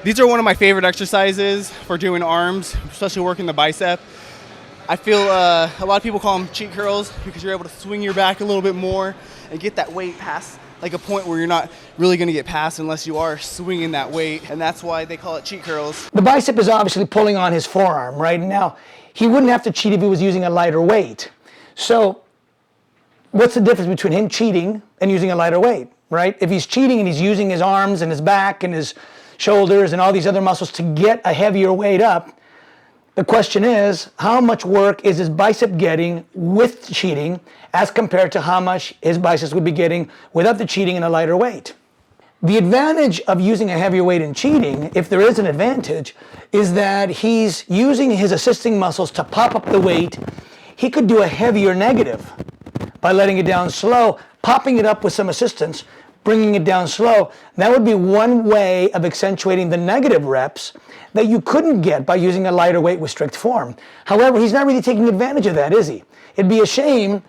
These are one of my favorite exercises for doing arms, especially working the bicep. I feel a lot of people call them cheat curls because you're able to swing your back a little bit more and get that weight past like a point where you're not really going to get past unless you are swinging that weight, and that's why they call it cheat curls. The bicep is obviously pulling on his forearm right now. He wouldn't have to cheat if he was using a lighter weight. So what's the difference between him cheating and using a lighter weight, right? If he's cheating and he's using his arms and his back and his shoulders and all these other muscles to get a heavier weight up, the question is, how much work is his bicep getting with cheating as compared to how much his biceps would be getting without the cheating and a lighter weight? The advantage of using a heavier weight in cheating, if there is an advantage, is that he's using his assisting muscles to pop up the weight. He could do a heavier negative by letting it down slow, popping it up with some assistance, bringing it down slow. That would be one way of accentuating the negative reps that you couldn't get by using a lighter weight with strict form. However, he's not really taking advantage of that, is he? It'd be a shame.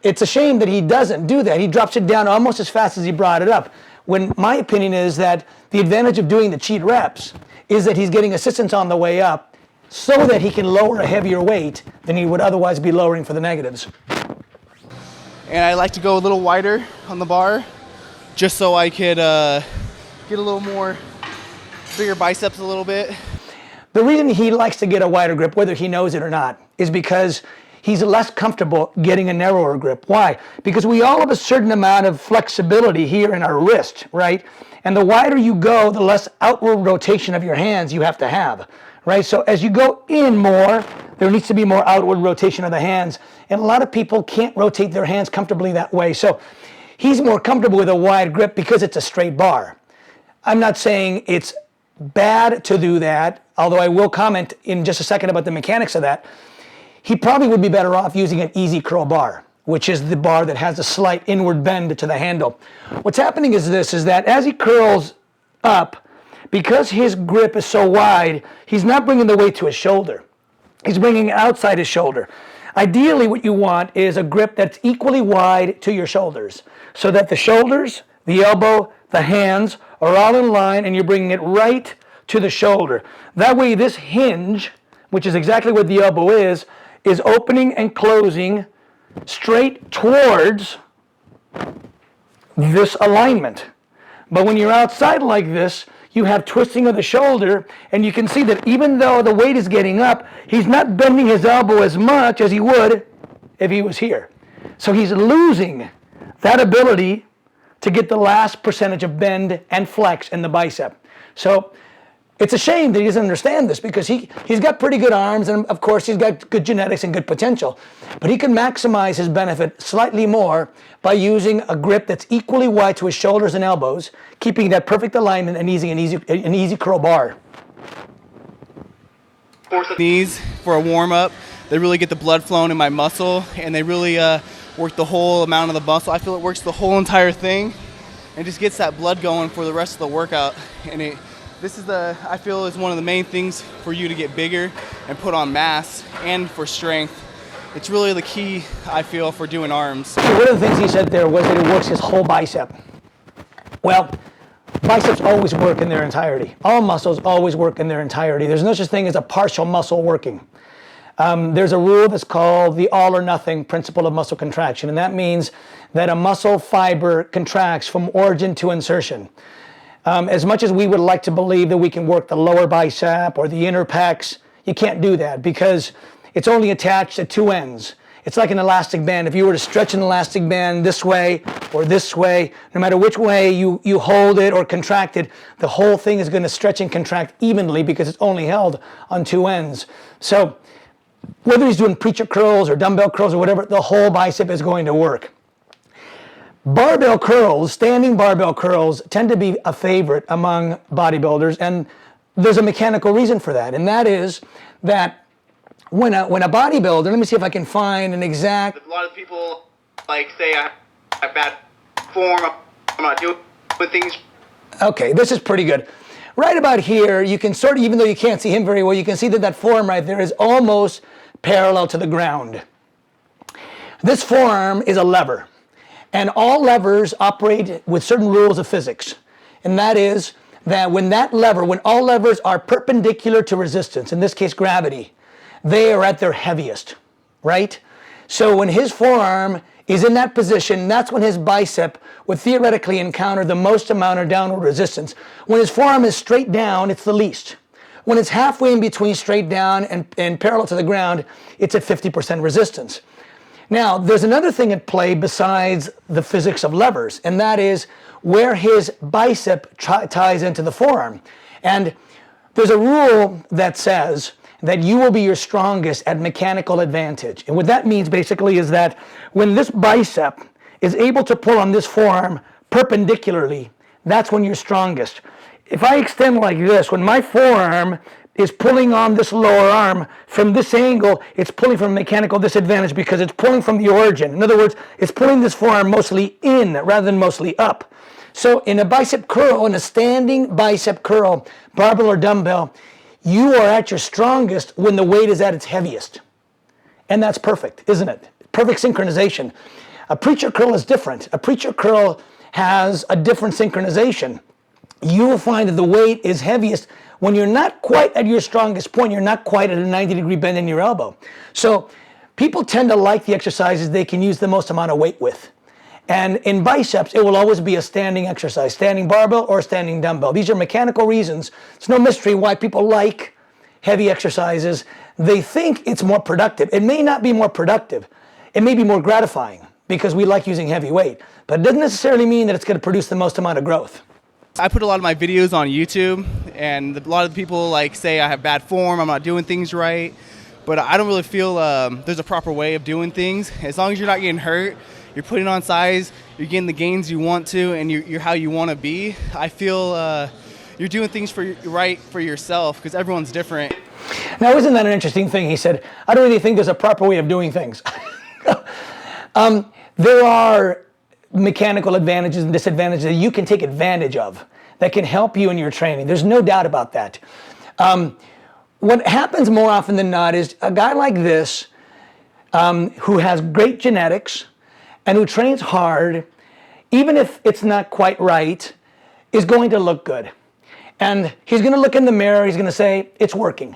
It's a shame that he doesn't do that. He drops it down almost as fast as he brought it up. When my opinion is that the advantage of doing the cheat reps is that he's getting assistance on the way up so that he can lower a heavier weight than he would otherwise be lowering for the negatives. And I like to go a little wider on the bar just so I could get a little more bigger biceps a little bit. The reason he likes to get a wider grip, whether he knows it or not, is because he's less comfortable getting a narrower grip. Why? Because we all have a certain amount of flexibility here in our wrist, right? And the wider you go, the less outward rotation of your hands you have to have, right? So as you go in more, there needs to be more outward rotation of the hands. And a lot of people can't rotate their hands comfortably that way. So he's more comfortable with a wide grip because it's a straight bar. I'm not saying it's bad to do that, although I will comment in just a second about the mechanics of that. He probably would be better off using an easy curl bar, which is the bar that has a slight inward bend to the handle. What's happening is this, is that as he curls up, because his grip is so wide, he's not bringing the weight to his shoulder. He's bringing it outside his shoulder. Ideally, what you want is a grip that's equally wide to your shoulders, so that the shoulders, the elbow, the hands are all in line and you're bringing it right to the shoulder. That way this hinge, which is exactly what the elbow is opening and closing straight towards this alignment. But when you're outside like this, you have twisting of the shoulder, and you can see that even though the weight is getting up, he's not bending his elbow as much as he would if he was here. So he's losing that ability to get the last percentage of bend and flex in the bicep. So it's a shame that he doesn't understand this, because he's got pretty good arms, and of course he's got good genetics and good potential. But he can maximize his benefit slightly more by using a grip that's equally wide to his shoulders and elbows, keeping that perfect alignment and using an easy curl bar. Knees for a warm-up, they really get the blood flowing in my muscle, and they really work the whole amount of the muscle. I feel it works the whole entire thing and just gets that blood going for the rest of the workout. And I feel is one of the main things for you to get bigger and put on mass and for strength. It's really the key, I feel, for doing arms. One of the things he said there was that it works his whole bicep. Well, biceps always work in their entirety. All muscles always work in their entirety. There's no such thing as a partial muscle working. There's a rule that's called the all or nothing principle of muscle contraction, and that means that a muscle fiber contracts from origin to insertion. As much as we would like to believe that we can work the lower bicep or the inner pecs, you can't do that because it's only attached at two ends. It's like an elastic band. If you were to stretch an elastic band this way or this way, no matter which way you hold it or contract it, the whole thing is going to stretch and contract evenly because it's only held on two ends. So whether he's doing preacher curls or dumbbell curls or whatever, the whole bicep is going to work. Barbell curls, standing barbell curls, tend to be a favorite among bodybuilders, and there's a mechanical reason for that, and that is that when a bodybuilder, let me see if I can find an exact... A lot of people say I have bad form, I'm not doing things. Okay, this is pretty good. Right about here, you can sort of, even though you can't see him very well, you can see that forearm right there is almost parallel to the ground. This forearm is a lever. And all levers operate with certain rules of physics. And that is that when all levers are perpendicular to resistance, in this case gravity, they are at their heaviest, right? So when his forearm is in that position, that's when his bicep would theoretically encounter the most amount of downward resistance. When his forearm is straight down, it's the least. When it's halfway in between straight down and parallel to the ground, it's at 50% resistance. Now, there's another thing at play besides the physics of levers, and that is where his bicep ties into the forearm. And there's a rule that says that you will be your strongest at mechanical advantage. And what that means basically is that when this bicep is able to pull on this forearm perpendicularly, that's when you're strongest. If I extend like this, when my forearm is pulling on this lower arm from this angle, it's pulling from mechanical disadvantage because it's pulling from the origin. In other words, it's pulling this forearm mostly in rather than mostly up. So in a bicep curl, in a standing bicep curl, barbell or dumbbell, you are at your strongest when the weight is at its heaviest. And that's perfect, isn't it? Perfect synchronization. A preacher curl is different. A preacher curl has a different synchronization. You will find that the weight is heaviest when you're not quite at your strongest point. You're not quite at a 90-degree bend in your elbow. So people tend to like the exercises they can use the most amount of weight with. And in biceps, it will always be a standing exercise, standing barbell or standing dumbbell. These are mechanical reasons. It's no mystery why people like heavy exercises. They think it's more productive. It may not be more productive. It may be more gratifying because we like using heavy weight, but it doesn't necessarily mean that it's going to produce the most amount of growth. I put a lot of my videos on YouTube, and a lot of people say I have bad form, I'm not doing things right, but I don't really feel there's a proper way of doing things. As long as you're not getting hurt, you're putting on size, you're getting the gains you want to, and you're how you want to be. I feel you're doing things right for yourself because everyone's different. Now, isn't that an interesting thing? He said, I don't really think there's a proper way of doing things. There are mechanical advantages and disadvantages that you can take advantage of that can help you in your training. There's no doubt about that. What happens more often than not is a guy like this who has great genetics and who trains hard, even if it's not quite right, is going to look good. And he's going to look in the mirror, he's going to say, it's working,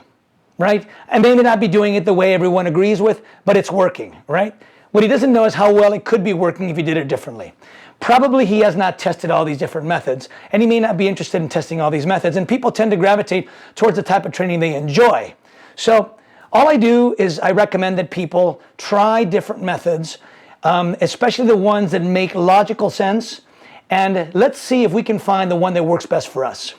right? I may not be doing it the way everyone agrees with, but it's working, right? What he doesn't know is how well it could be working if he did it differently. Probably he has not tested all these different methods, and he may not be interested in testing all these methods, and people tend to gravitate towards the type of training they enjoy. So all I do is I recommend that people try different methods, especially the ones that make logical sense, and let's see if we can find the one that works best for us.